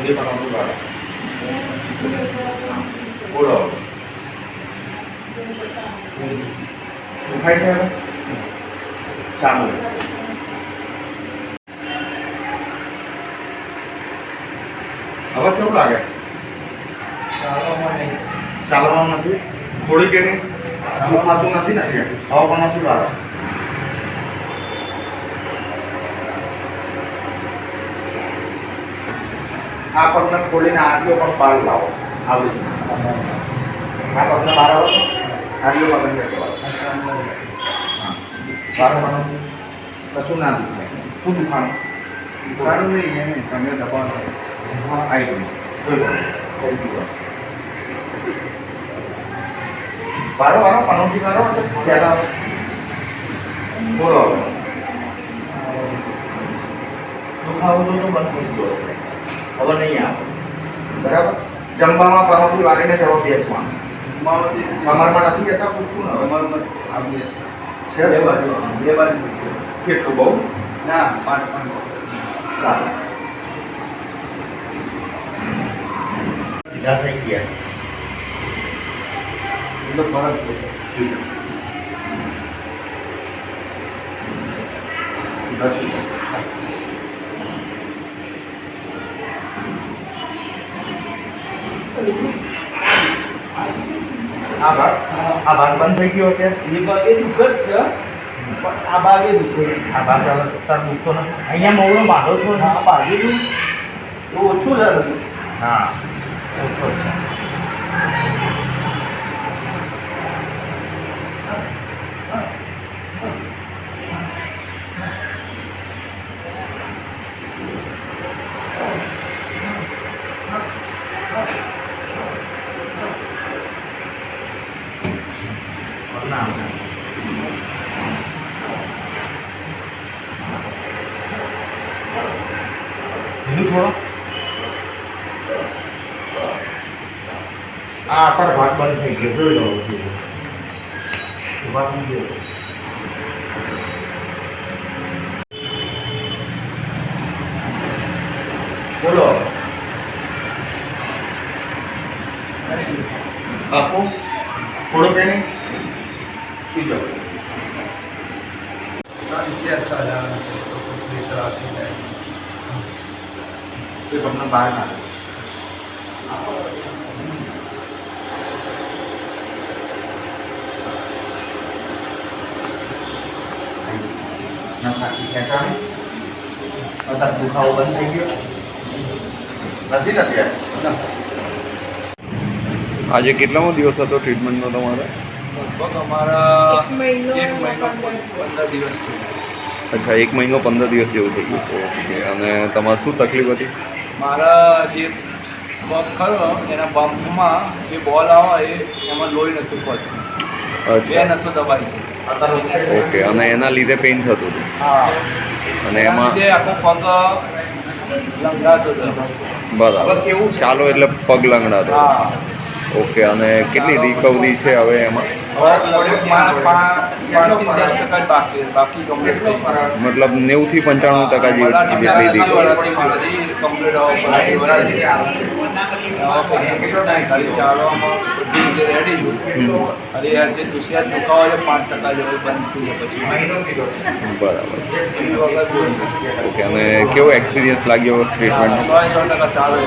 ये बनाओ बारा बोलो दुखाई છે ચાલુ હવે કેવું લાગે ચાલવાનું નથી થોડી કે નહીં દુખાતું નથી ને હવે પણ નથી લાગે આ પગને ખોલીને આટલો પણ પાળ લાવો આવી આ પગને બહાર આવો આટલો પગને કહેવાય બહાર આવવાનું કશું ના દુખાય શું દુખાણું દુખાણું નહીં એને તમે દબાણ હા આવી ગયું જોઈ થઈ ગયું વારો વારો પનોથી કરો પહેલાં બોલો દુખાવો તો બંધ થઈ ગયો હવે નહીં આવે બરાબર જમવામાં પનોથી વારીને જવા બેસવાનું કમરમાં નથી જતા પૂછતું ને કમરમાં આવીએ છે બે બાજુ કેટલું બહુ ના 5 સારું સીધા થઈ ગયા એટલો ફરક છે આ ભાગ બંધ થઈ ગયો અત્યારે એ ભાગ એ દુઃખ જ છે પણ આ ભાગ એ દુઃખો આ ભાગ તાર દુઃખતો નથી અહીંયા મોડો બાંધો છો ને આ ભાગે તો ઓછું છે હા ઓછો છે છોડો આ આકાર ભાગ બંધ થઈ ગયો જોઈ લો ઉભા થઈ ગયો બોલો આપો થોડો કે નહીં સુઈ જાઓ इससे अच्छा जाना तो अपना बाहर ना साथी खेचा नहीं और दुखाવો બંધ થઈ ગયો નથી આજે કેટલામો દિવસ હતો ટ્રીટમેન્ટનો તમારે લગભગ અમારા 1 મહિનો 15 દિવસ છે અચ્છા 1 મહિનો 15 દિવસ જેવું થઈ ગયું ઓકે અને તમારે શું તકલીફ હતી મારા જે બમ્પ ખરો એના બમ્પમાં જે બોલ આવે એમાં લોહી નહોતું પડતું અચ્છા 2 નસો દબાઈ છે ઓકે અને એના લીધે પેઇન થતું હતું હા અને એમાં આખો પગ લંગાતો હતો બરાબર ચાલો એટલે પગ લંગડાતો હા ઓકે અને કેટલી રિકવરી છે હવે એમાં મતલબ 90 થી 95% જેટલી રિકવરી બરાબર ઓકે અને કેવો એક્સપિરિયન્સ લાગ્યો ટ્રીટમેન્ટ 100% સારો